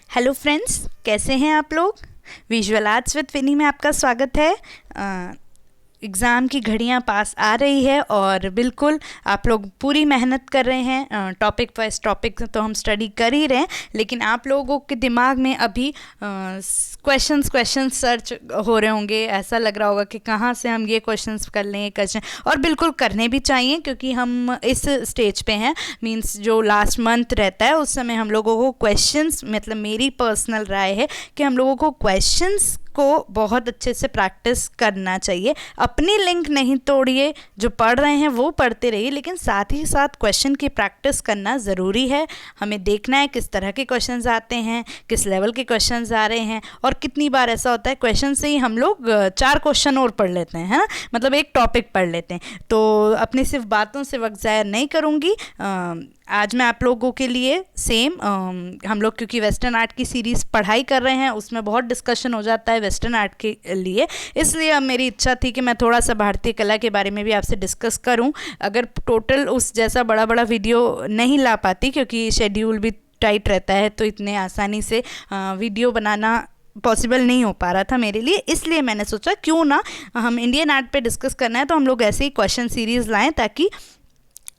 Hello friends, कैसे हैं आप लोग। विजुअल आर्ट्स विद विनी में आपका स्वागत है। एग्ज़ाम की घड़ियां पास आ रही है और बिल्कुल आप लोग पूरी मेहनत कर रहे हैं। टॉपिक वाइज टॉपिक तो हम स्टडी कर ही रहे हैं, लेकिन आप लोगों के दिमाग में अभी क्वेश्चंस सर्च हो रहे होंगे। ऐसा लग रहा होगा कि कहाँ से हम ये क्वेश्चंस कर लें, ये क्वेश्चन, और बिल्कुल करने भी चाहिए क्योंकि हम इस स्टेज पे हैं। मींस जो लास्ट मंथ रहता है उस समय हम लोगों को क्वेश्चंस, मतलब मेरी पर्सनल राय है कि हम लोगों को क्वेश्चंस को बहुत अच्छे से प्रैक्टिस करना चाहिए। अपनी लिंक नहीं तोड़िए, जो पढ़ रहे हैं वो पढ़ते रहिए, लेकिन साथ ही साथ क्वेश्चन की प्रैक्टिस करना ज़रूरी है। हमें देखना है किस तरह के क्वेश्चंस आते हैं, किस लेवल के क्वेश्चंस आ रहे हैं, और कितनी बार ऐसा होता है क्वेश्चन से ही हम लोग 4 क्वेश्चन और पढ़ लेते हैं, है ना। मतलब एक टॉपिक पढ़ लेते हैं। तो अपनी सिर्फ बातों से वक्त ज़ाया नहीं करूँगी। आज मैं आप लोगों के लिए सेम हम लोग क्योंकि वेस्टर्न आर्ट की सीरीज़ पढ़ाई कर रहे हैं, उसमें बहुत डिस्कशन हो जाता है वेस्टर्न आर्ट के लिए, इसलिए अब मेरी इच्छा थी कि मैं थोड़ा सा भारतीय कला के बारे में भी आपसे डिस्कस करूं। अगर टोटल उस जैसा बड़ा बड़ा वीडियो नहीं ला पाती क्योंकि शेड्यूल भी टाइट रहता है, तो इतने आसानी से वीडियो बनाना पॉसिबल नहीं हो पा रहा था मेरे लिए, इसलिए मैंने सोचा क्यों ना हम इंडियन आर्ट पे डिस्कस करना है तो हम लोग ऐसे ही क्वेश्चन सीरीज़ लाएं, ताकि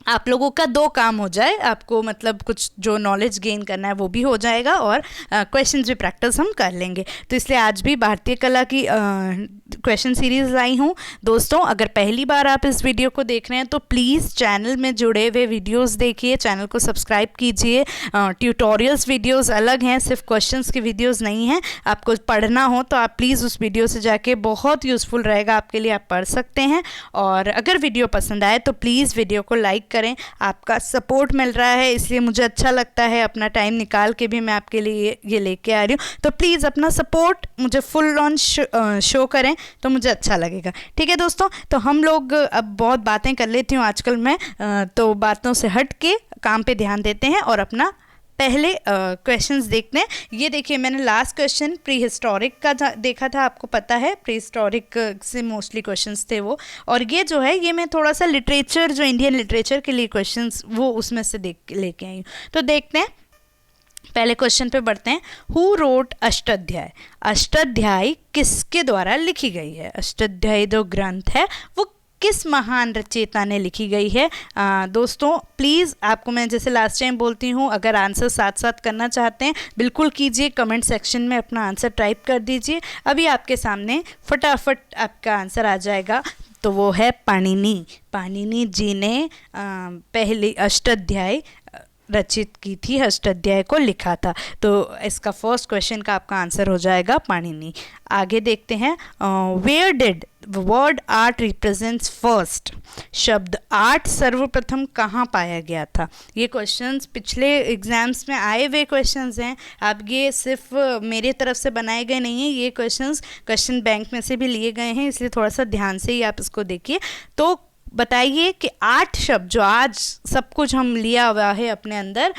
आप लोगों का 2 काम हो जाए। आपको मतलब कुछ जो नॉलेज गेन करना है वो भी हो जाएगा और क्वेश्चंस भी प्रैक्टिस हम कर लेंगे। तो इसलिए आज भी भारतीय कला की क्वेश्चन सीरीज़ लाई हूँ। दोस्तों, अगर पहली बार आप इस वीडियो को देख रहे हैं तो प्लीज़ चैनल में जुड़े हुए वीडियोस देखिए, चैनल को सब्सक्राइब कीजिए। ट्यूटोरियल्स वीडियोस अलग हैं, सिर्फ क्वेश्चंस की वीडियोस नहीं हैं। आपको पढ़ना हो तो आप प्लीज़ उस वीडियो से जाके, बहुत यूज़फुल रहेगा आपके लिए, आप पढ़ सकते हैं। और अगर वीडियो पसंद आए तो प्लीज़ वीडियो को लाइक करें। आपका सपोर्ट मिल रहा है इसलिए मुझे अच्छा लगता है, अपना टाइम निकाल के भी मैं आपके लिए ये लेके आ रही हूँ। तो प्लीज़ अपना सपोर्ट मुझे फुल ऑन शो करें तो मुझे अच्छा लगेगा। ठीक है दोस्तों, तो हम लोग अब बहुत बातें कर लेती हूँ आजकल मैं, तो बातों से हट के काम पे ध्यान देते हैं और अपना पहले क्वेश्चंस देखते हैं। ये देखिए, मैंने लास्ट क्वेश्चन प्री हिस्टोरिक का देखा था, आपको पता है प्री हिस्टोरिक से मोस्टली क्वेश्चंस थे वो। और ये जो है, ये मैं थोड़ा सा लिटरेचर, जो इंडियन लिटरेचर के लिए क्वेश्चंस, वो उसमें से देख लेके आई हूँ। तो देखते हैं, पहले क्वेश्चन पे बढ़ते हैं। Who wrote अष्टाध्याय। अष्टाध्यायी किसके द्वारा लिखी गई है। अष्टाध्यायी जो ग्रंथ है वो किस महान रचयिता ने लिखी गई है। दोस्तों प्लीज़, आपको मैं जैसे लास्ट टाइम बोलती हूँ, अगर आंसर साथ साथ करना चाहते हैं बिल्कुल कीजिए, कमेंट सेक्शन में अपना आंसर टाइप कर दीजिए। अभी आपके सामने फटाफट आपका आंसर आ जाएगा, तो वो है पाणिनि। पाणिनि जी ने पहली अष्टाध्यायी रचित की थी, अष्टाध्याय को लिखा था। तो इसका फर्स्ट क्वेश्चन का आपका आंसर हो जाएगा पाणिनि। आगे देखते हैं, where did word art represents first. शब्द आर्ट सर्वप्रथम कहाँ पाया गया था। ये क्वेश्चंस पिछले एग्जाम्स में आए हुए क्वेश्चंस हैं। अब ये सिर्फ मेरे तरफ से बनाए गए नहीं हैं, ये क्वेश्चंस क्वेश्चन बैंक में से भी लिए गए हैं, इसलिए थोड़ा सा ध्यान से ही आप इसको देखिए। तो बताइए कि 8 शब्द जो आज सब कुछ हम लिया हुआ है अपने अंदर,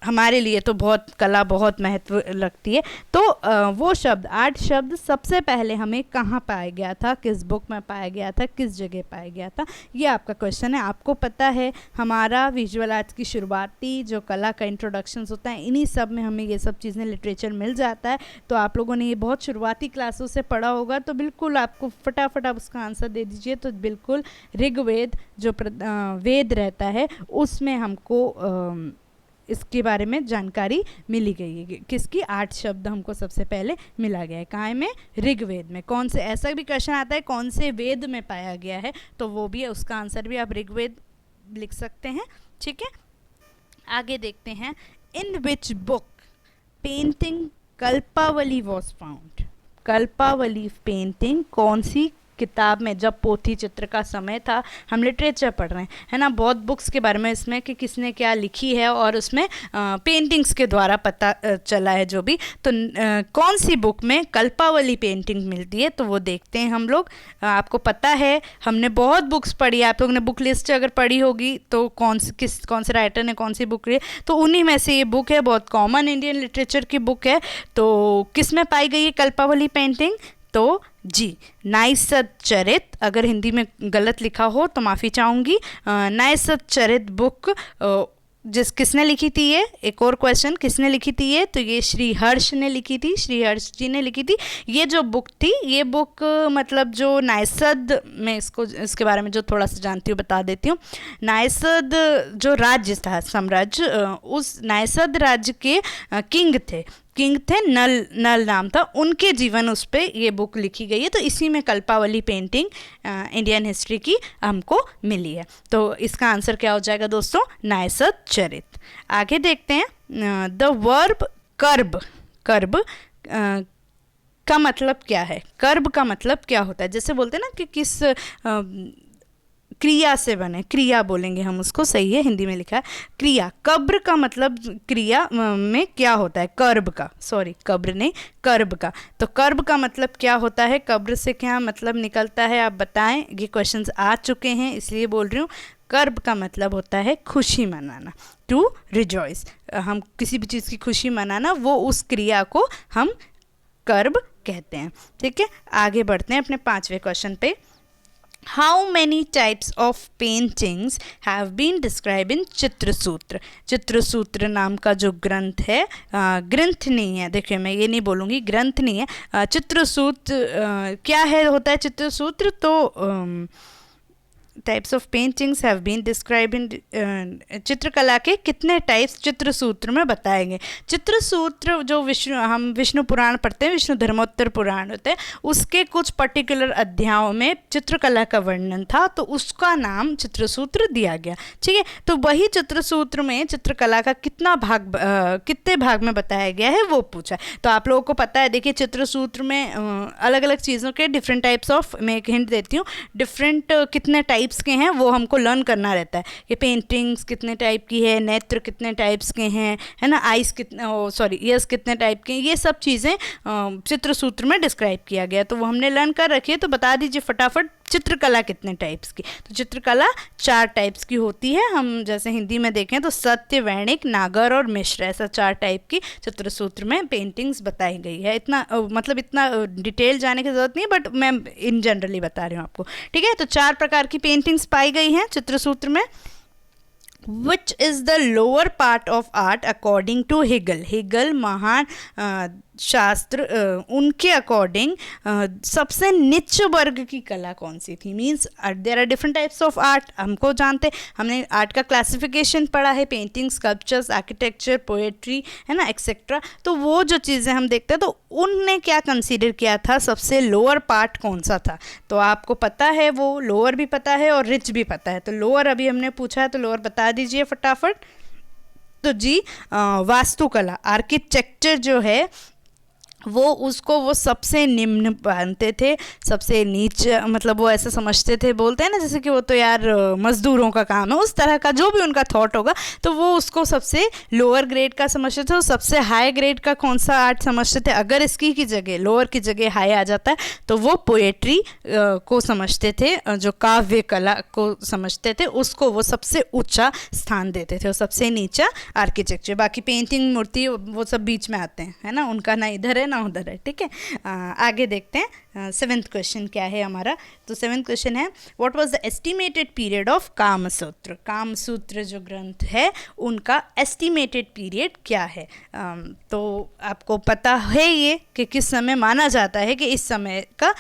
हमारे लिए तो बहुत कला बहुत महत्व लगती है, तो वो शब्द 8 शब्द सबसे पहले हमें कहाँ पाया गया था, किस बुक में पाया गया था, किस जगह पाया गया था, ये आपका क्वेश्चन है। आपको पता है हमारा विजुअल आर्ट्स की शुरुआती जो कला का इंट्रोडक्शंस होता है, इन्हीं सब में हमें ये सब चीज़ें लिटरेचर मिल जाता है। तो आप लोगों ने ये बहुत शुरुआती क्लासों से पढ़ा होगा, तो बिल्कुल आपको फटाफट आप उसका आंसर दे दीजिए। तो बिल्कुल ऋग्वेद जो वेद रहता है उसमें हमको इसके बारे में जानकारी मिली गई है। किसकी 8 शब्द हमको सबसे पहले मिला गया है, कहाँ में, ऋग्वेद में। कौन से, ऐसा भी क्वेश्चन आता है कौन से वेद में पाया गया है, तो वो भी है, उसका आंसर भी आप ऋग्वेद लिख सकते हैं। ठीक है, आगे देखते हैं। In which book painting Kalpavali was found. Kalpavali painting कौन सी किताब में, जब पोथी चित्र का समय था, हम लिटरेचर पढ़ रहे हैं, है ना, बहुत बुक्स के बारे में इसमें कि किसने क्या लिखी है, और उसमें पेंटिंग्स के द्वारा पता चला है जो भी। तो कौन सी बुक में कल्पावली पेंटिंग मिलती है, तो वो देखते हैं हम लोग। आपको पता है हमने बहुत बुक्स पढ़ी, आप लोगों ने बुक लिस्ट अगर पढ़ी होगी तो कौन से राइटर ने कौन सी बुक ली, तो उन्हीं में से ये बुक है, बहुत कॉमन इंडियन लिटरेचर की बुक है। तो किस में पाई गई है कल्पावली पेंटिंग, तो जी नाइसचरित। अगर हिंदी में गलत लिखा हो तो माफ़ी चाहूँगी। नाइसचरित बुक जिस किसने लिखी थी ये, एक और क्वेश्चन, किसने लिखी थी ये, तो ये श्री हर्ष ने लिखी थी, श्री हर्ष जी ने लिखी थी। ये जो बुक थी, ये बुक मतलब जो नायसद, मैं इसके बारे में जो थोड़ा सा जानती हूँ बता देती हूँ। नायसद जो राज्य था, साम्राज्य, उस नायसद राज्य के किंग थे, नल नाम था उनके जीवन उस पे ये बुक लिखी गई है। तो इसी में कल्पावली पेंटिंग इंडियन हिस्ट्री की हमको मिली है। तो इसका आंसर क्या हो जाएगा दोस्तों, नायसद चरित। आगे देखते हैं, द वर्ब कर्ब का मतलब क्या है। कर्ब का मतलब क्या होता है, जैसे बोलते हैं ना कि किस क्रिया से बने, क्रिया बोलेंगे हम उसको, सही है, हिंदी में लिखा है क्रिया। कब्र का मतलब क्रिया में क्या होता है, कर्ब का, सॉरी कब्र नहीं, कर्ब का। तो कर्ब का मतलब क्या होता है, कब्र से क्या मतलब निकलता है, आप बताएं। ये क्वेश्चंस आ चुके हैं इसलिए बोल रही हूँ। कर्ब का मतलब होता है खुशी मनाना, टू रिजॉइस। हम किसी भी चीज़ की खुशी मनाना, वो उस क्रिया को हम कर्ब कहते हैं। ठीक है, आगे बढ़ते हैं अपने 5वें क्वेश्चन पे। How many types of paintings have been described in चित्रसूत्र। चित्रसूत्र नाम का जो ग्रंथ है, ग्रंथ नहीं है, देखिए मैं ये नहीं बोलूँगी ग्रंथ नहीं है, चित्रसूत्र क्या है, होता है चित्रसूत्र। तो types of paintings have been describe in, चित्रकला के कितने टाइप्स चित्रसूत्र में बताए गए। चित्रसूत्र जो हम विष्णु पुराण पढ़ते हैं, विष्णु धर्मोत्तर पुराण होते हैं, उसके कुछ पर्टिकुलर अध्यायों में चित्रकला का वर्णन था, तो उसका नाम चित्रसूत्र दिया गया। ठीक है, तो वही चित्रसूत्र में चित्रकला का कितने भाग में बताया गया है वो पूछा। तो आप लोगों को पता है, देखिए चित्रसूत्र में अलग अलग चीज़ों के डिफरेंट टाइप्स ऑफ, मैं एक हिंट देती हूँ, डिफरेंट कितने टाइप्स के हैं वो हमको लर्न करना रहता है कि पेंटिंग्स कितने टाइप की है, नेत्र कितने टाइप्स के हैं, है ना, आइस कितने, सॉरी ईयर्स कितने टाइप के हैं, ये सब चीज़ें चित्रसूत्र में डिस्क्राइब किया गया। तो वो हमने लर्न कर रखी है। तो बता दीजिए फटाफट, चित्रकला कितने टाइप्स की। तो चित्रकला 4 टाइप्स की होती है। हम जैसे हिंदी में देखें तो सत्य, वैणिक, नागर और मिश्र, ऐसा 4 टाइप की चित्रसूत्र में पेंटिंग्स बताई गई है। इतना मतलब इतना डिटेल जाने की ज़रूरत नहीं, बट मैं इन जनरली बता रही हूँ आपको। ठीक है, तो 4 प्रकार की पेंटिंग्स पाई गई हैं चित्रसूत्र में। Which is the lower part of art according to Hegel? Hegel महान शास्त्र, उनके अकॉर्डिंग सबसे निच्च वर्ग की कला कौन सी थी। Means there are different types of art, हमको जानते, हमने आर्ट का क्लासिफिकेशन पढ़ा है, पेंटिंग, स्कल्पचर्स, आर्किटेक्चर, पोएट्री, है ना, एक्सेट्रा। तो वो जो चीज़ें हम देखते हैं, तो उनने क्या कंसीडर किया था, सबसे लोअर पार्ट कौन सा था। तो आपको पता है, वो लोअर भी पता है और रिच भी पता है। तो लोअर अभी हमने पूछा है, तो लोअर बता दीजिए फटाफट। तो जी वास्तुकला, आर्किटेक्चर जो है वो सबसे निम्न मानते थे, सबसे नीचे, मतलब वो ऐसा समझते थे, बोलते हैं ना जैसे कि वो तो यार मजदूरों का काम है, उस तरह का जो भी उनका थॉट होगा, तो वो उसको सबसे लोअर ग्रेड का समझते थे। और सबसे हाई ग्रेड का कौन सा आर्ट समझते थे, अगर इसकी की जगह लोअर की जगह हाई आ जाता है, तो वो पोएट्री को समझते थे, जो काव्य कला को समझते थे, उसको वो सबसे ऊँचा स्थान देते थे, और सबसे नीचा आर्किटेक्चर। बाकी पेंटिंग, मूर्ति, वो सब बीच में आते हैं, है ना, उनका ना इधर है ना उधर है। ठीक है, आगे देखते हैं 7th क्वेश्चन क्या है हमारा। तो 7th क्वेश्चन है, what was the estimated period of Kamasutra. Kamasutra जो ग्रंथ है उनका एस्टिमेटेड पीरियड क्या है। तो आपको पता है ये कि किस समय माना जाता है कि इस समय का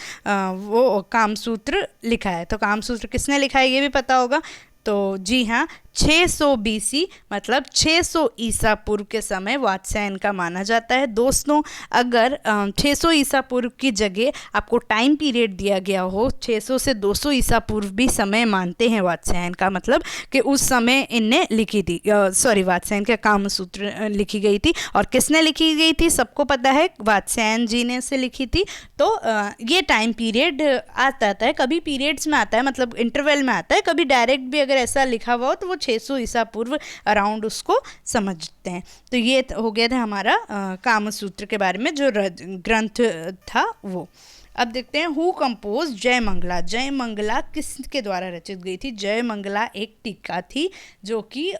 वो कामसूत्र लिखा है। तो कामसूत्र किसने लिखा है ये भी पता होगा। तो जी हाँ, 600 BC मतलब 600 ईसा पूर्व के समय वात्स्यायन का माना जाता है। दोस्तों अगर 600 ईसा पूर्व की जगह आपको टाइम पीरियड दिया गया हो, 600 से 200 ईसा पूर्व भी समय मानते हैं वात्स्यायन का, मतलब कि उस समय इनने लिखी थी, सॉरी वात्स्यायन का कामसूत्र लिखी गई थी। और किसने लिखी गई थी सबको पता है, वात्स्यायन जी ने से लिखी थी। तो ये टाइम पीरियड आता है, कभी पीरियड्स में आता है, मतलब इंटरवल में आता है, कभी डायरेक्ट भी अगर ऐसा लिखा हुआ हो तो वो 600 ईसा पूर्व अराउंड उसको समझते हैं। तो ये हो गया था हमारा कामसूत्र के बारे में जो ग्रंथ था वो। अब देखते हैं हु कंपोज जयमंगला। जयमंगला किसके द्वारा रचित गई थी। जयमंगला एक टीका थी जो कि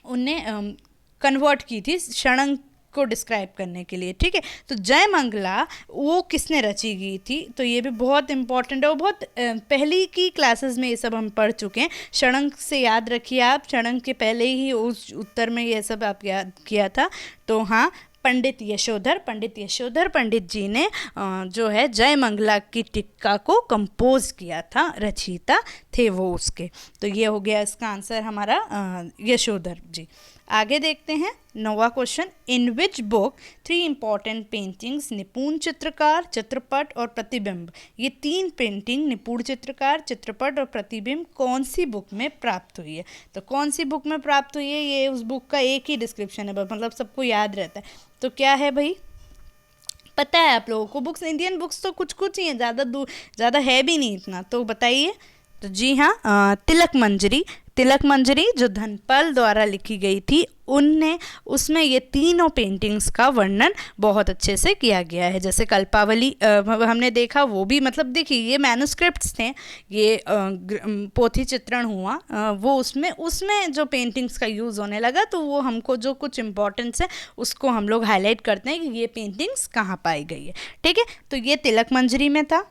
उनने कन्वर्ट की थी षडंग को डिस्क्राइब करने के लिए, ठीक है। तो जयमंगला वो किसने रची गई थी, तो ये भी बहुत इंपॉर्टेंट है और बहुत पहली की क्लासेस में ये सब हम पढ़ चुके हैं। षडंग से याद रखिए आप, षडंग के पहले ही उस उत्तर में ये सब आप याद किया था। तो हाँ, पंडित यशोधर पंडित जी ने जो है जयमंगला की टीका को कंपोज किया था, रचयिता थे वो उसके। तो ये हो गया इसका आंसर हमारा यशोधर जी। आगे देखते हैं 9वां question. In which book 3 important paintings निपुण चित्रकार, चित्रपट और प्रतिबिंब, ये 3 पेंटिंग निपुण चित्रकार, चित्रपट और प्रतिबिंब कौन सी बुक में प्राप्त हुई है। तो कौन सी बुक में प्राप्त हुई है, ये उस बुक का एक ही डिस्क्रिप्शन है, मतलब सबको याद रहता है। तो क्या है भाई, पता है आप लोगों को? बुक्स, इंडियन बुक्स तो कुछ कुछ ही हैं, ज़्यादा है भी नहीं इतना, तो बताइए। तो जी हाँ, तिलक मंजरी जो धनपाल द्वारा लिखी गई थी, उसमें ये तीनों पेंटिंग्स का वर्णन बहुत अच्छे से किया गया है। जैसे कल्पावली हमने देखा, वो भी मतलब देखिए ये मैन्युस्क्रिप्ट्स थे, ये पोथी चित्रण हुआ, वो उसमें जो पेंटिंग्स का यूज़ होने लगा, तो वो हमको जो कुछ इम्पोर्टेंस है उसको हम लोग हाईलाइट करते हैं कि ये पेंटिंग्स कहाँ पाई गई है, ठीक है। तो ये तिलक मंजरी में था।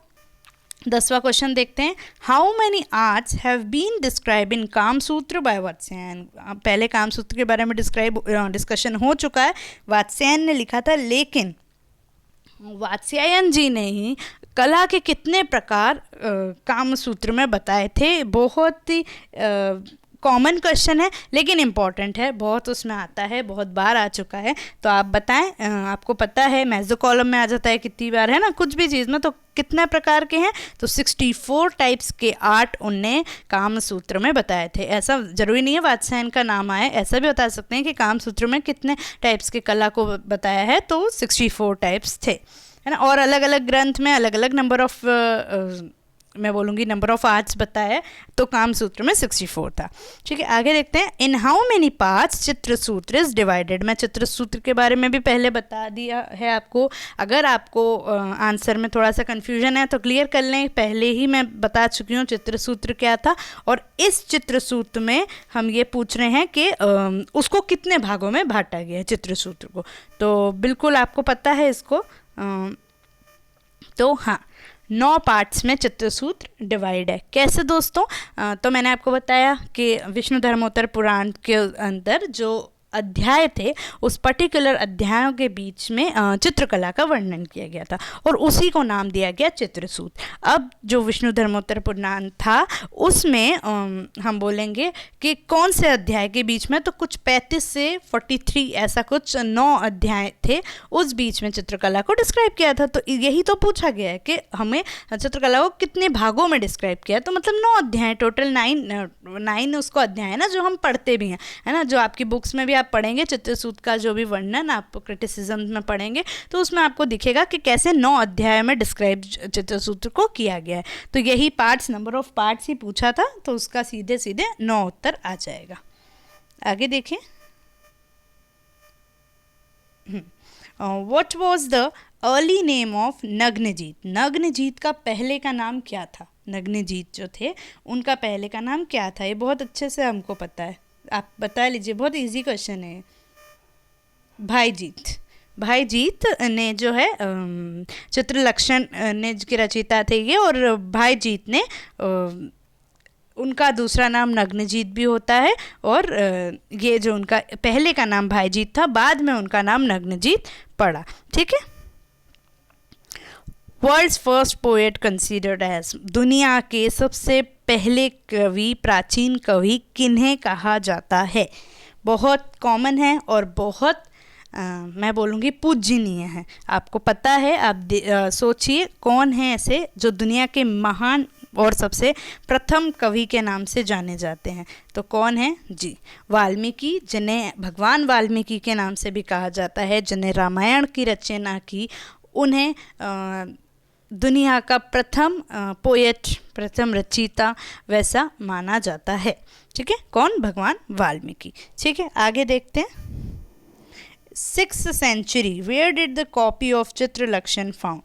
10वां क्वेश्चन देखते हैं। How many arts have been describe in Kamasutra by Vatsyayana. पहले कामसूत्र के बारे में डिस्कशन हो चुका है, वात्स्यायन ने लिखा था, लेकिन वात्स्यायन जी ने ही कला के कितने प्रकार कामसूत्र में बताए थे। बहुत ही कॉमन क्वेश्चन है लेकिन इम्पॉर्टेंट है, बहुत उसमें आता है, बहुत बार आ चुका है। तो आप बताएं, आपको पता है मेसो कॉलम में आ जाता है कितनी बार, है ना, कुछ भी चीज़ में। तो कितने प्रकार के हैं, तो 64 टाइप्स के आर्ट उनने कामसूत्र में बताए थे। ऐसा ज़रूरी नहीं है वात्स्यायन का नाम आए, ऐसा भी बता सकते हैं कि कामसूत्र में कितने टाइप्स के कला को बताया है, तो 64 टाइप्स थे, है ना। और अलग अलग ग्रंथ में अलग अलग नंबर ऑफ मैं बोलूँगी नंबर ऑफ आर्ट्स बताया, तो कामसूत्र में 64 था, ठीक है। आगे देखते हैं। In how many parts Chitrasutra is divided. मैं चित्रसूत्र के बारे में भी पहले बता दिया है आपको। अगर आपको आंसर में थोड़ा सा कन्फ्यूजन है तो क्लियर कर लें, पहले ही मैं बता चुकी हूँ चित्रसूत्र क्या था। और इस चित्रसूत्र में हम ये पूछ रहे हैं कि उसको कितने भागों में बांटा गया है चित्रसूत्र को। तो बिल्कुल आपको पता है इसको। तो हाँ, 9 पार्ट्स में चित्रसूत्र डिवाइड है। कैसे दोस्तों? तो मैंने आपको बताया कि विष्णु धर्मोत्तर पुराण के अंदर जो अध्याय थे, उस पर्टिकुलर अध्यायों के बीच में चित्रकला का वर्णन किया गया था और उसी को नाम दिया गया चित्रसूत्र। अब जो विष्णु धर्मोत्तर पुराण था उसमें हम बोलेंगे कि कौन से अध्याय के बीच में, तो कुछ 35 से 43 ऐसा कुछ 9 अध्याय थे, उस बीच में चित्रकला को डिस्क्राइब किया था। तो यही तो पूछा गया है कि हमें चित्रकला को कितने भागों में डिस्क्राइब किया, तो मतलब 9 अध्याय, टोटल 9 उसको अध्याय है ना, जो हम पढ़ते भी हैं, है ना, जो आपकी बुक्स में भी आप पढ़ेंगे चित्रसूत्र का जो भी वर्णन आप क्रिटिसिज्म में पढ़ेंगे, तो उसमें आपको दिखेगा कि कैसे 9 अध्याय में डिस्क्राइब चित्रसूत्र को किया गया है। तो यही पार्ट्स, नंबर ऑफ पार्ट्स ही पूछा था, तो उसका सीधे सीधे 9 उत्तर आ जाएगा। आगे देखें। What was the early name of Nagnajit. Nagnajit का पहले का नाम क्या था? नग्नजीत जो थे उनका पहले का नाम क्या था? ये बहुत अच्छे से हमको पता है, आप बता लीजिए, बहुत इजी क्वेश्चन है। भाईजीत ने जो है चित्रलक्षण ने के रचयिता थे ये, और भाईजीत ने उनका दूसरा नाम नग्नजीत भी होता है, और ये जो उनका पहले का नाम भाईजीत था, बाद में उनका नाम नग्नजीत पड़ा, ठीक है। World's first poet considered as. दुनिया के सबसे पहले कवि, प्राचीन कवि किन्हें कहा जाता है? बहुत कॉमन है और बहुत मैं बोलूँगी पूजनीय है। आपको पता है, आप सोचिए कौन है ऐसे जो दुनिया के महान और सबसे प्रथम कवि के नाम से जाने जाते हैं। तो कौन है जी? वाल्मीकि, जिन्हें भगवान वाल्मीकि के नाम से भी कहा जाता है, जिन्हें रामायण की रचना की, उन्हें दुनिया का प्रथम पोएट, प्रथम रचयिता वैसा माना जाता है, ठीक है। कौन? भगवान वाल्मीकि, ठीक है। आगे देखते हैं। 6th century, where did the copy of Chitralakshana found.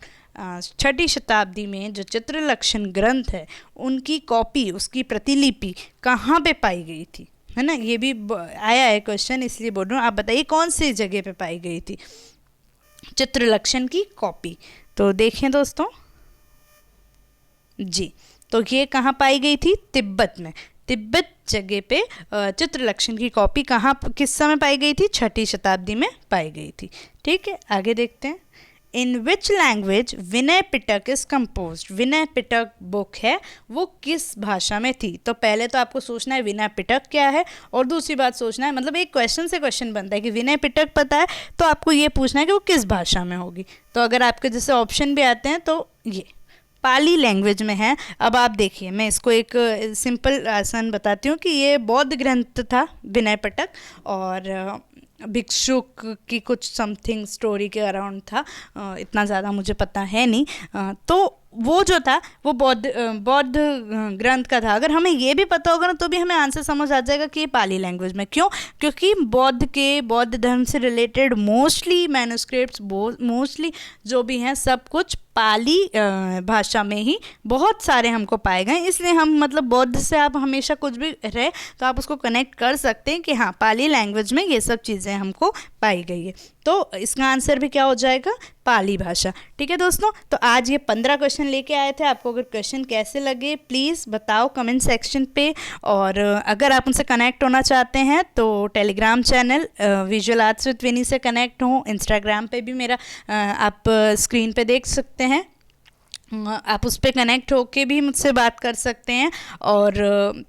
6ठी शताब्दी में जो चित्रलक्षण ग्रंथ है उनकी कॉपी, उसकी प्रतिलिपि कहाँ पे पाई गई थी? है ना, ये भी आया है क्वेश्चन, इसलिए बोल रहा हूँ। आप बताइए कौन सी जगह पे पाई गई थी चित्रलक्षण की कॉपी। तो देखें दोस्तों जी, तो ये कहाँ पाई गई थी? तिब्बत में। तिब्बत जगह पे चित्रलक्षण की कॉपी कहाँ किस समय पाई गई थी? 6ठी शताब्दी में पाई गई थी। ठीक है, आगे देखते हैं। In which language Vinaya Pitaka is compose. Vinaya Pitaka book है वो किस भाषा में थी? तो पहले तो आपको सोचना है विनय पिटक क्या है, और दूसरी बात सोचना है, मतलब एक क्वेश्चन से क्वेश्चन बनता है कि विनय पिटक पता है तो आपको ये पूछना है कि वो किस भाषा में होगी। तो अगर आपके जैसे ऑप्शन भी आते हैं तो ये पाली लैंग्वेज में है। अब आप देखिए, मैं इसको एक सिंपल आसान बताती हूँ कि ये बौद्ध ग्रंथ था विनय पिटक, और भिक्षुक की कुछ समथिंग स्टोरी के अराउंड था, इतना ज़्यादा मुझे पता है नहीं। तो वो जो था वो बौद्ध ग्रंथ का था। अगर हमें ये भी पता होगा ना तो भी हमें आंसर समझ आ जाएगा कि ये पाली लैंग्वेज में। क्यों? क्योंकि बौद्ध धर्म से रिलेटेड मोस्टली मैन्युस्क्रिप्ट्स, मोस्टली जो भी हैं सब कुछ पाली भाषा में ही बहुत सारे हमको पाए गए। इसलिए हम मतलब बौद्ध से आप हमेशा कुछ भी रहे तो आप उसको कनेक्ट कर सकते हैं कि हाँ पाली लैंग्वेज में ये सब चीज़ें हमको पाई गई है। तो इसका आंसर भी क्या हो जाएगा? पाली भाषा। ठीक है दोस्तों, तो आज ये 15 क्वेश्चन लेके आए थे। आपको अगर क्वेश्चन कैसे लगे प्लीज़ बताओ कमेंट सेक्शन पे, और अगर आप उनसे कनेक्ट होना चाहते हैं तो Telegram channel visual arts with Vini से कनेक्ट हो। इंस्टाग्राम पे भी मेरा आप स्क्रीन पे देख सकते हैं, आप उस पर कनेक्ट होके भी मुझसे बात कर सकते हैं। और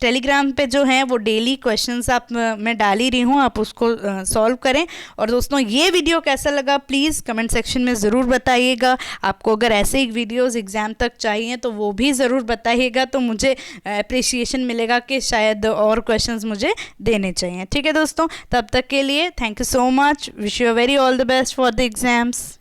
टेलीग्राम पे जो है वो डेली क्वेश्चंस आप मैं डाल ही रही हूँ, आप उसको सॉल्व करें। और दोस्तों ये वीडियो कैसा लगा प्लीज़ कमेंट सेक्शन में ज़रूर बताइएगा। आपको अगर ऐसे ही वीडियोस एग्ज़ाम तक चाहिए तो वो भी ज़रूर बताइएगा, तो मुझे अप्रिसिएशन मिलेगा कि शायद और क्वेश्चंस मुझे देने चाहिए। ठीक है दोस्तों, तब तक के लिए thank you so much. Wish you very all the best for the exams.